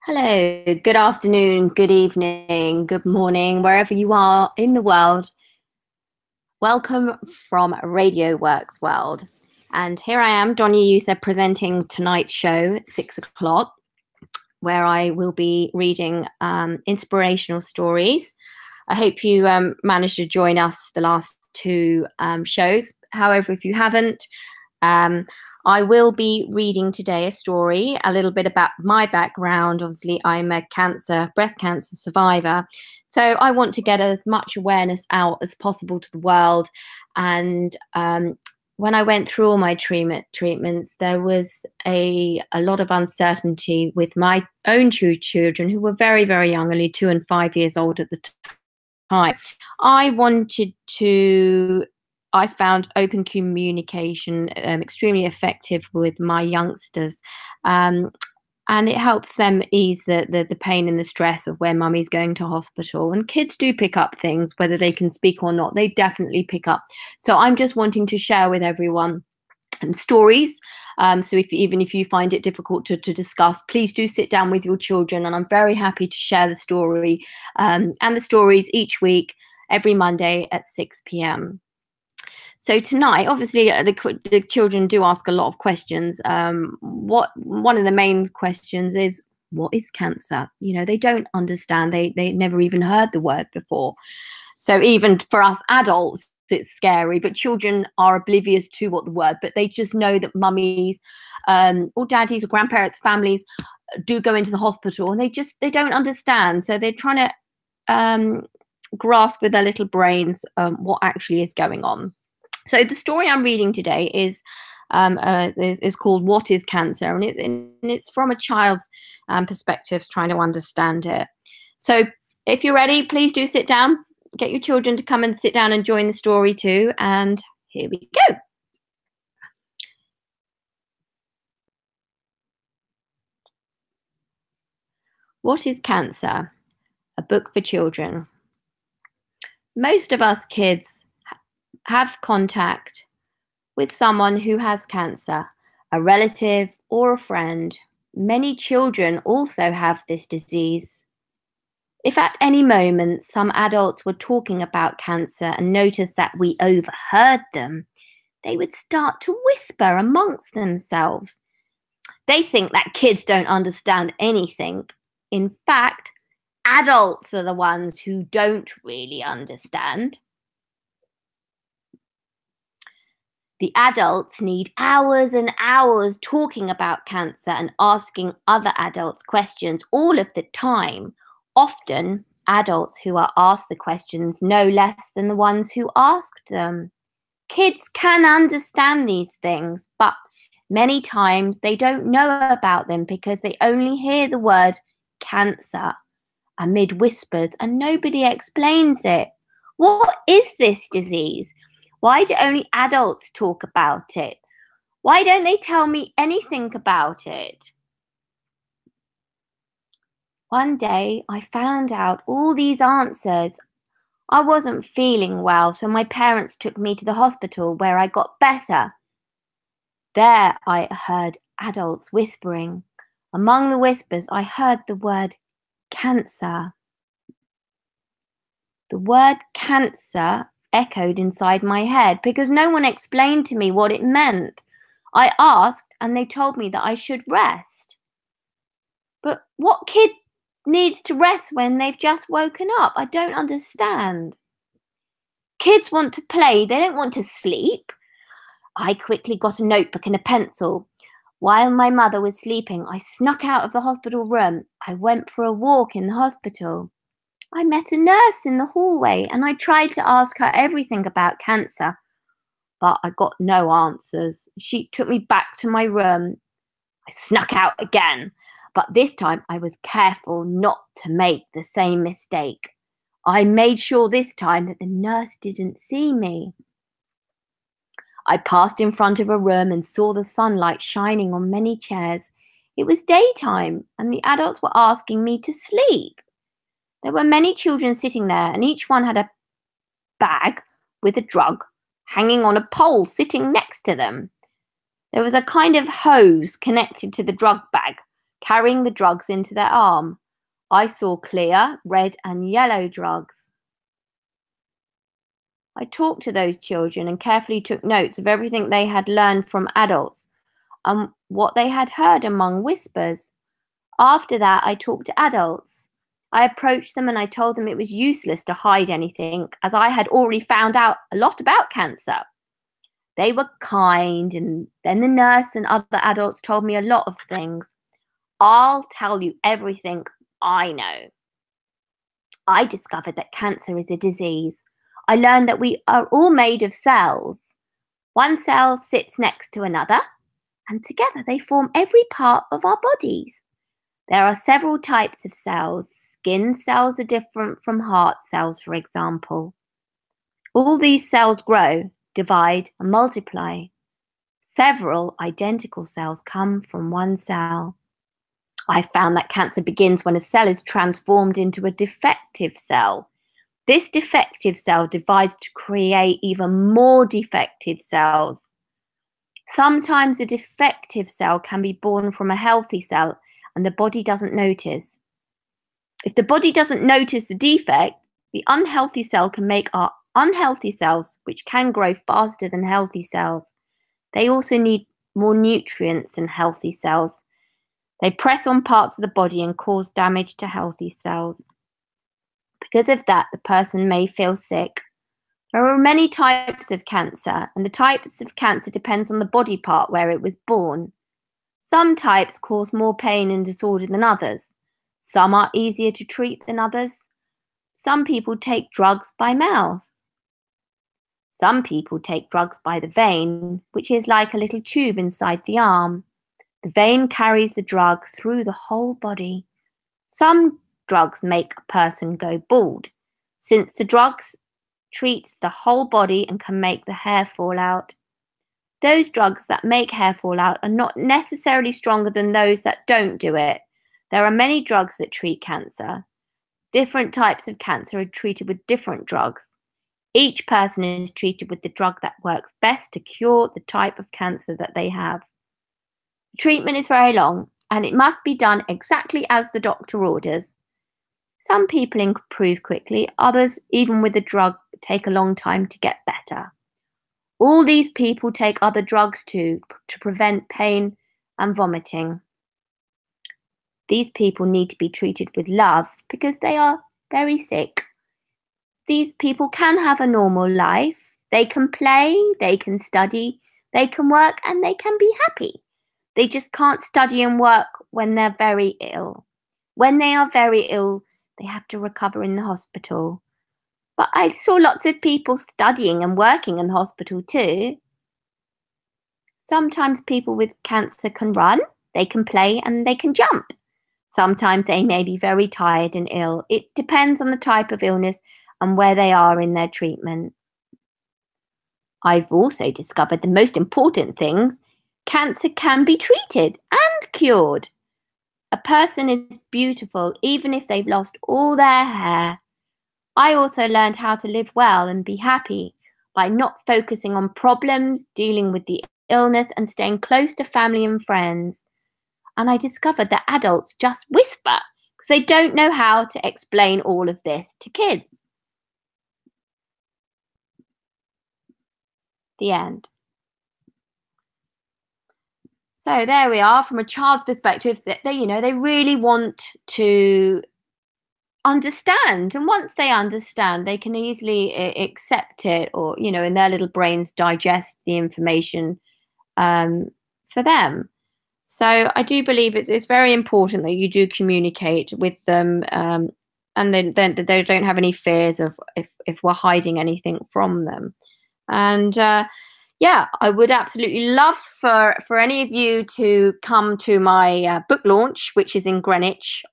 Hello, good afternoon, good evening, good morning, wherever you are in the world. Welcome from Radio W.O.R.K.S world. And here I am, Donia Youssef, presenting tonight's show at 6 o'clock, where I will be reading inspirational stories. I hope you managed to join us the last two shows. However, if you haven't, I will be reading today a story, a little bit about my background. Obviously, I'm a breast cancer survivor. So I want to get as much awareness out as possible to the world. And when I went through all my treatments, there was a lot of uncertainty with my own two children who were very, very young, only 2 and 5 years old at the time. I found open communication extremely effective with my youngsters, and it helps them ease the pain and the stress of where mummy's going to hospital. And kids do pick up things, whether they can speak or not. They definitely pick up. So I'm just wanting to share with everyone stories. So even if you find it difficult to discuss, please do sit down with your children, and I'm very happy to share the story and the stories each week, every Monday at 6 p.m. So tonight, obviously, the children do ask a lot of questions. One of the main questions is, what is cancer? You know, they don't understand. They never even heard the word before. So even for us adults, it's scary. But children are oblivious to what the word, but they just know that mummies or daddies or grandparents, families do go into the hospital, and they don't understand. So they're trying to grasp with their little brains what actually is going on. So the story I'm reading today is called "What is Cancer?" and it's from a child's perspective, trying to understand it. So if you're ready, please do sit down. Get your children to come and sit down and join the story too. And here we go. What is Cancer? A book for children. Most of us kids have contact with someone who has cancer, a relative or a friend. Many children also have this disease. If at any moment some adults were talking about cancer and noticed that we overheard them, they would start to whisper amongst themselves. They think that kids don't understand anything. In fact, adults are the ones who don't really understand. The adults need hours and hours talking about cancer and asking other adults questions all of the time. Often, adults who are asked the questions know less than the ones who asked them. Kids can understand these things, but many times they don't know about them because they only hear the word cancer amid whispers and nobody explains it. What is this disease? Why do only adults talk about it? Why don't they tell me anything about it? One day, I found out all these answers. I wasn't feeling well, so my parents took me to the hospital where I got better. There, I heard adults whispering. Among the whispers, I heard the word cancer. The word cancer echoed inside my head because no one explained to me what it meant. I asked and they told me that I should rest. But what kid needs to rest when they've just woken up? I don't understand. Kids want to play, they don't want to sleep. I quickly got a notebook and a pencil. While my mother was sleeping, I snuck out of the hospital room. I went for a walk in the hospital. I met a nurse in the hallway and I tried to ask her everything about cancer, but I got no answers. She took me back to my room. I snuck out again, but this time I was careful not to make the same mistake. I made sure this time that the nurse didn't see me. I passed in front of a room and saw the sunlight shining on many chairs. It was daytime and the adults were asking me to sleep. There were many children sitting there, and each one had a bag with a drug hanging on a pole sitting next to them. There was a kind of hose connected to the drug bag. carrying the drugs into their arm. I saw clear, red and yellow drugs. I talked to those children and carefully took notes of everything they had learned from adults and what they had heard among whispers. After that, I talked to adults. I approached them and I told them it was useless to hide anything, as I had already found out a lot about cancer. They were kind, and then the nurse and other adults told me a lot of things. I'll tell you everything I know. I discovered that cancer is a disease. I learned that we are all made of cells. One cell sits next to another, and together they form every part of our bodies. There are several types of cells. Skin cells are different from heart cells, for example. All these cells grow, divide, and multiply. Several identical cells come from one cell. I found that cancer begins when a cell is transformed into a defective cell. This defective cell divides to create even more defective cells. Sometimes a defective cell can be born from a healthy cell and the body doesn't notice. If the body doesn't notice the defect, the unhealthy cell can make our unhealthy cells, which can grow faster than healthy cells. They also need more nutrients than healthy cells. They press on parts of the body and cause damage to healthy cells. Because of that, the person may feel sick. There are many types of cancer, and the types of cancer depends on the body part where it was born. Some types cause more pain and disorder than others. Some are easier to treat than others. Some people take drugs by mouth. Some people take drugs by the vein, which is like a little tube inside the arm. The vein carries the drug through the whole body. Some drugs make a person go bald, since the drugs treat the whole body and can make the hair fall out. Those drugs that make hair fall out are not necessarily stronger than those that don't do it. There are many drugs that treat cancer. Different types of cancer are treated with different drugs. Each person is treated with the drug that works best to cure the type of cancer that they have. The treatment is very long, and it must be done exactly as the doctor orders. Some people improve quickly, others, even with the drug, take a long time to get better. All these people take other drugs too, to prevent pain and vomiting. These people need to be treated with love because they are very sick. These people can have a normal life. They can play, they can study, they can work, and they can be happy. They just can't study and work when they're very ill. When they are very ill, they have to recover in the hospital. But I saw lots of people studying and working in the hospital too. Sometimes people with cancer can run, they can play, and they can jump. Sometimes they may be very tired and ill. It depends on the type of illness and where they are in their treatment. I've also discovered the most important things. Cancer can be treated and cured. A person is beautiful even if they've lost all their hair. I also learned how to live well and be happy by not focusing on problems, dealing with the illness, and staying close to family and friends. And I discovered that adults just whisper because they don't know how to explain all of this to kids. The end. So there we are, from a child's perspective, they really want to understand, and once they understand, they can easily accept it, or in their little brains digest the information for them. So I do believe it's very important that you do communicate with them, and then they don't have any fears of if we're hiding anything from them. And yeah, I would absolutely love for any of you to come to my book launch, which is in Greenwich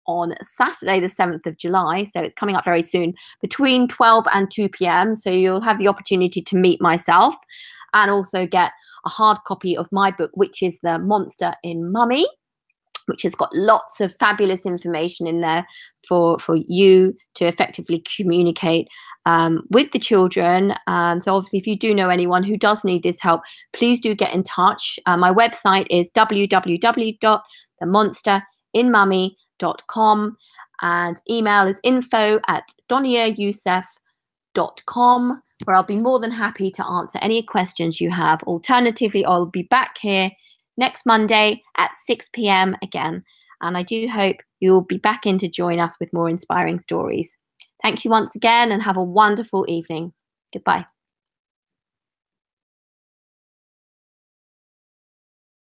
on Saturday the 7th of July. So it's coming up very soon, between 12 and 2 p.m. So you'll have the opportunity to meet myself and also get a hard copy of my book, which is The Monster in Mummy, which has got lots of fabulous information in there for you to effectively communicate with the children. So obviously, if you do know anyone who does need this help, please do get in touch. My website is www.thepretentious the monster in mummy.com, and email is info@doniayoussef.com, where I'll be more than happy to answer any questions you have. Alternatively, I'll be back here next Monday at 6 p.m. again, and I do hope you'll be back in to join us with more inspiring stories. Thank you once again, and have a wonderful evening. Goodbye.